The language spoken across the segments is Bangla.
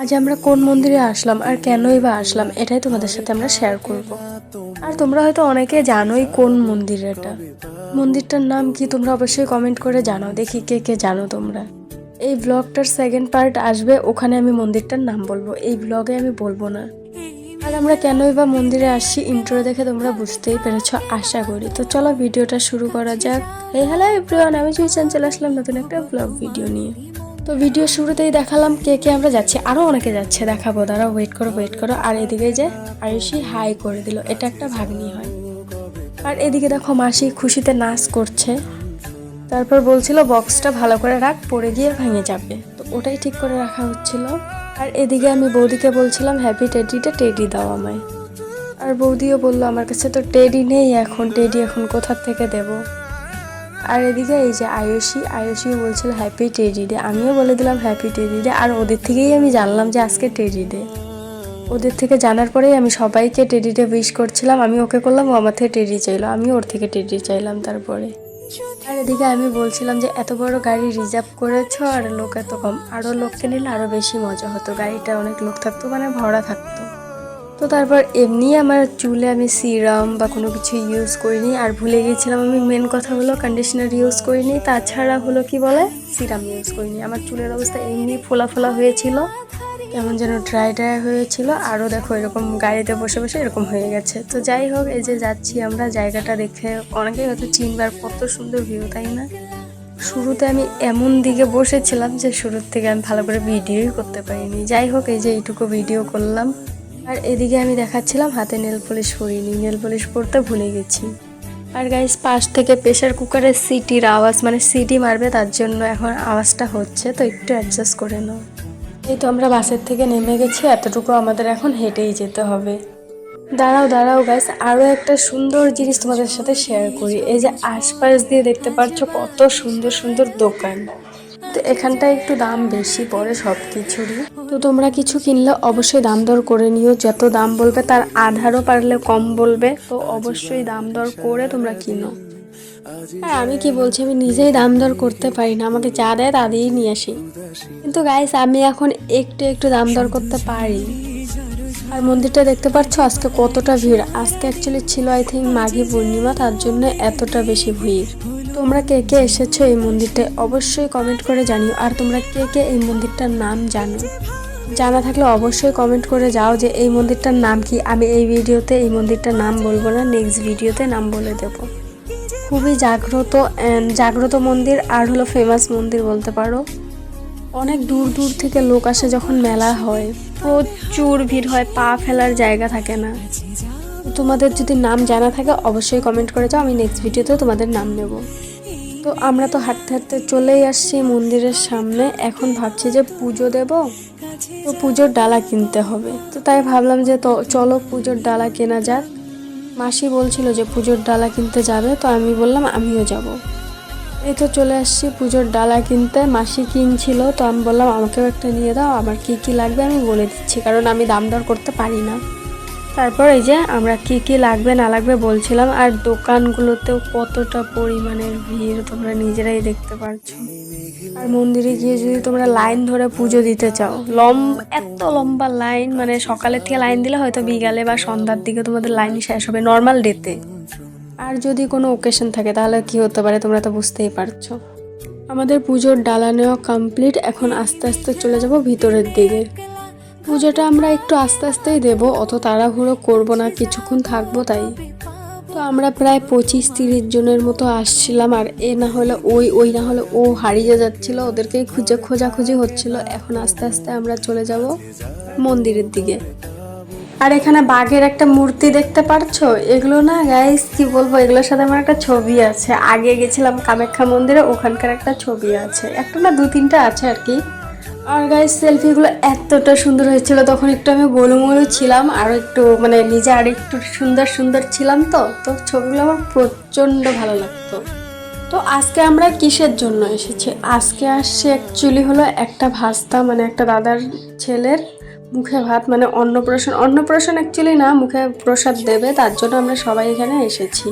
আজ আমরা কোন মন্দিরে আসলাম আর কেনই বা আসলাম এটাই তোমাদের সাথে আমরা শেয়ার করব। আর তোমরা হয়তো অনেকে জানোই কোন মন্দির এটা। মন্দিরটার নাম কি তোমরা অবশ্যই কমেন্ট করে জানাও, দেখি কে কে জানো তোমরা। এই ব্লগটার সেকেন্ড পার্ট আসবে, ওখানে আমি মন্দিরটার নাম বলবো, এই ব্লগে আমি বলবো না। আর আমরা কেনই বা মন্দিরে আসছি ইন্ট্রো দেখে তোমরা বুঝতেই পেরেছো আশা করি। তো চলো ভিডিওটা শুরু করা যাক। হ্যালো এভরিওয়ান, আমি জুইচান চলে আসলাম নতুন একটা ব্লগ ভিডিও নিয়ে। তো ভিডিও শুরুতেই দেখালাম কে কে আমরা যাচ্ছি, আরও অনেকে যাচ্ছে, দেখাবো, দাঁড়াও ওয়েট করো। আর এদিকে যে আয়ুষী হাই করে দিল, এটা একটা ভাগ্নি হয়। আর এদিকে দেখো মাসি খুশিতে নাচ করছে। তারপর বলছিল বক্সটা ভালো করে রাখ, পড়ে গিয়ে ভেঙে যাবে, তো ওটাই ঠিক করে রাখা হচ্ছিল। আর এদিকে আমি বৌদিকে বলছিলাম হ্যাপি টেডিটা টেডি দাও আমায়। আর বৌদিও বললো আমার কাছে তো টেডি নেই এখন, টেডি এখন কোথার থেকে দেব। আর এদিকে এই যে আয়ুষিও বলছিল হ্যাপি টেডি ডে, আমিও বলে দিলাম হ্যাপি টেডি ডে। আর ওদের থেকেই আমি জানলাম যে আজকে টেডি ডে। ওদের থেকে জানার পরেই আমি সবাইকে টেডি ডে উইশ করছিলাম। আমি ওকে করলাম, ও আমার থেকে টেডি চাইলো, আমি ওর থেকে টেডি চাইলাম তারপরে। আর এদিকে আমি বলছিলাম যে এত বড় গাড়ি রিজার্ভ করেছো আর লোক এত কম, আরও লোককে নিলে আরও বেশি মজা হতো, গাড়িটা অনেক লোক থাকতো, মানে ভরা থাকতো। তো তারপর এমনি আমার চুলে আমি সিরাম বা কোনো কিছু ইউজ করিনি। আর ভুলে গিয়েছিলাম আমি মেন কথা হলো কন্ডিশনার ইউজ করিনি, তাছাড়া হলো কি বলে সিরাম ইউজ করিনি। আমার চুলের অবস্থা এমনি ফোলা ফোলা হয়েছিল, কেমন যেন ড্রাই হয়েছিল। আরও দেখো এরকম গাড়িতে বসে বসে এরকম হয়ে গেছে। তো যাই হোক, এই যে যাচ্ছি আমরা, জায়গাটা দেখে অনেকেই হয়তো চিনবার, কত সুন্দর ভিউ তাই না। শুরুতে আমি এমন দিকে বসেছিলাম যে শুরুর থেকে আমি ভালো করে ভিডিওই করতে পারিনি। যাই হোক, এই যে এইটুকু ভিডিও করলাম। আর এদিকে আমি দেখাচ্ছিলাম হাতে নেল পলিশ পরিনি, নেল পলিশ পরতে ভুলে গেছি। আর গাইস পাশ থেকে প্রেশার কুকারের সিটির আওয়াজ, মানে সিটি মারবে তার জন্য এখন আওয়াজটা হচ্ছে, তো একটু অ্যাডজাস্ট করে নাও। এই তো আমরা বাসের থেকে নেমে গেছি, এতটুকু আমাদের এখন হেঁটেই যেতে হবে। দাঁড়াও গাইস, আরও একটা সুন্দর জিনিস তোমাদের সাথে শেয়ার করি। এই যে আশপাশ দিয়ে দেখতে পাচ্ছ কত সুন্দর সুন্দর দোকান। তো এখানটায় একটু দাম বেশি পড়ে সব কিছুরই। তো তোমরা কিছু কিনলে অবশ্যই দাম দর করে নিও, যত দাম বলবে তার আধারও পারলে কম বলবে, তো অবশ্যই দাম দর করে তোমরা কিনো। আর আমি কি বলছি, আমি নিজেই দাম দর করতে পারি না, আমাকে যা দেয় তা দিয়েই নিয়ে আসি। কিন্তু গাইস আমি এখন একটু একটু দাম দর করতে পারি। আর মন্দিরটা দেখতে পাচ্ছ আজকে কতটা ভিড়। আজকে অ্যাকচুয়ালি ছিল আই থিঙ্ক মাঘী পূর্ণিমা, তার জন্য এতটা বেশি ভিড়। তোমরা কে কে এসেছো এই মন্দিরটায় অবশ্যই কমেন্ট করে জানিও। আর তোমরা কে কে এই মন্দিরটার নাম জানো, জানা থাকলে অবশ্যই কমেন্ট করে যাও যে এই মন্দিরটার নাম কি। আমি এই ভিডিওতে এই মন্দিরটার নাম বলবো না, নেক্সট ভিডিওতে নাম বলে দেব। খুবই জাগ্রত মন্দির, আর হলো ফেমাস মন্দির বলতে পারো। অনেক দূর দূর থেকে লোক আসে যখন মেলা হয়, প্রচুর ভিড় হয়, পা ফেলার জায়গা থাকে না। তোমাদের যদি নাম জানা থাকে অবশ্যই কমেন্ট করে যাও, আমি নেক্সট ভিডিওতে তোমাদের নাম নেব। তো আমরা তো হাঁটতে হাঁটতে চলেই আসছি মন্দিরের সামনে, এখন ভাবছি যে পুজো দেব, তো পুজোর ডালা কিনতে হবে। তো তাই ভাবলাম যে তো চলো পুজোর ডালা কেনা যাক। মাসি বলছিল যে পুজোর ডালা কিনতে যাবে, তো আমি বললাম আমিও যাব। এই তো চলে আসছি পুজোর ডালা কিনতে, মাসি কিনছিল, তো আমি বললাম আমাকেও একটা নিয়ে দাও, আমার কি কি লাগবে আমি বলে দিচ্ছি, কারণ আমি দাম দর করতে পারি না। তারপর এই যে আমরা কি কি লাগবে না লাগবে বলছিলাম। আর দোকানগুলোতেও কতটা পরিমাণের ভিড় তোমরা নিজেরাই দেখতে পারছো। আর মন্দিরে গিয়ে যদি তোমরা লাইন ধরে পুজো দিতে চাও, এত লম্বা লাইন, মানে সকালের থেকে লাইন দিলে হয়তো বিকালে বা সন্ধ্যার দিকে তোমাদের লাইন শেষ হবে নর্মাল ডেতে। আর যদি কোনো ওকেশন থাকে তাহলে কি হতে পারে তোমরা তো বুঝতেই পারছো। আমাদের পুজোর ডালা নেওয়া কমপ্লিট, এখন আস্তে আস্তে চলে যাব ভিতরের দিকে। পুজোটা আমরা একটু আস্তে আস্তেই দেবো, অত তাড়াহুড়ো করবো না, কিছুক্ষণ থাকবো তাই। তো আমরা প্রায় 25-30 জনের মতো আসছিলাম, আর এ না হলে ওই না হলে ও হারিয়ে যাচ্ছিল, ওদেরকেই খোঁজাখুঁজি হচ্ছিল। এখন আস্তে আস্তে আমরা চলে যাব মন্দিরের দিকে। আর এখানে বাঘের একটা মূর্তি দেখতে পারছো, এগুলো না গাইস কি বলবো, এগুলোর সাথে আমার একটা ছবি আছে। আগে গেছিলাম কামাখ্যা মন্দিরে, ওখানকার একটা ছবি আছে, একটা না 2-3টা আছে আর কি। আর গাইস সেলফিগুলো এতটা সুন্দর হয়েছিল, তখন একটু আমি গোলুমোলু ছিলাম, আর একটু মানে নিজে আর একটু সুন্দর ছিলাম। তো ছবিগুলো আমার প্রচণ্ড ভালো লাগতো। তো আজকে আমরা কিসের জন্য এসেছি, আজকে আসছে অ্যাকচুয়ালি হলো একটা ভাস্তা, মানে একটা দাদার ছেলের মুখে ভাত, মানে অন্নপ্রাশন অ্যাকচুয়ালি না, মুখে প্রসাদ দেবে, তার জন্য আমরা সবাই এখানে এসেছি।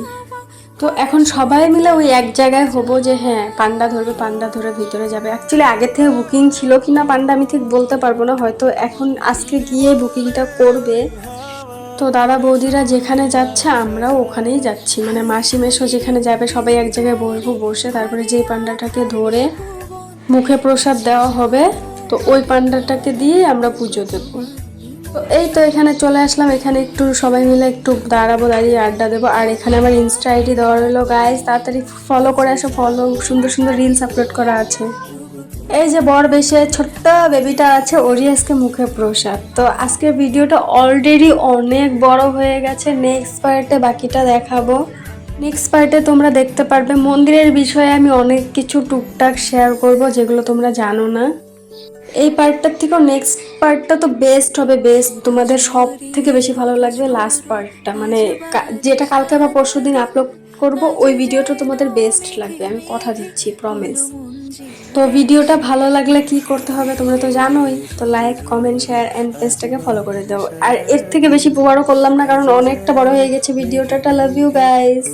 তো এখন সবাই মিলে ওই এক জায়গায় হবো যে হ্যাঁ পান্ডা ধরবে, পান্ডা ধরে ভিতরে যাবে। অ্যাকচুয়ালি আগের থেকে বুকিং ছিল কিনা পান্ডা আমি ঠিক বলতে পারবো না, হয়তো এখন আজকে গিয়ে বুকিংটা করবে। তো দাদা বৌদিরা যেখানে যাচ্ছে আমরাও ওখানেই যাচ্ছি, মানে মাসি মেশো যেখানে যাবে সবাই এক জায়গায় বসবো, বসে তারপরে যেই পান্ডাটাকে ধরে মুখে প্রসাদ দেওয়া হবে তো ওই পান্ডাটাকে দিয়ে আমরা পুজো দেবো। তো এই তো এখানে চলে আসলাম, এখানে একটু সবাই মিলে একটু দাঁড়াবো, দাঁড়িয়ে আড্ডা দেবো। আর এখানে আমার ইনস্টা আইডি দেওয়া রইলো গাইজ, তাড়াতাড়ি ফলো করে আসো, ফলো, সুন্দর সুন্দর রিলস আপলোড করা আছে। এই যে বর বেশে ছোট্ট বেবিটা আছে, ওরই আজকে মুখে প্রসাদ। তো আজকের ভিডিওটা অলরেডি অনেক বড় হয়ে গেছে, নেক্সট পার্টে বাকিটা দেখাবো। নেক্সট পার্টে তোমরা দেখতে পারবে মন্দিরের বিষয়ে আমি অনেক কিছু টুকটাক শেয়ার করব যেগুলো তোমরা জানো না। এই পার্টটার থেকেও নেক্সট পার্টটা তো বেস্ট হবে, বেস্ট, তোমাদের সব থেকে বেশি ভালো লাগবে লাস্ট পার্টটা, মানে যেটা কালকে বা পরশু দিন আপলোড করব ওই ভিডিওটা তোমাদের বেস্ট লাগবে, আমি কথা দিচ্ছি, প্রমিস। তো ভিডিওটা ভালো লাগলে কি করতে হবে তোমরা তো জানোই, তো লাইক, কমেন্ট, শেয়ার এন্ড পেজটাকে ফলো করে দাও। আর এর থেকে বেশি বড় করলাম না কারণ অনেকটা বড় হয়ে গেছে ভিডিওটা। Love you guys.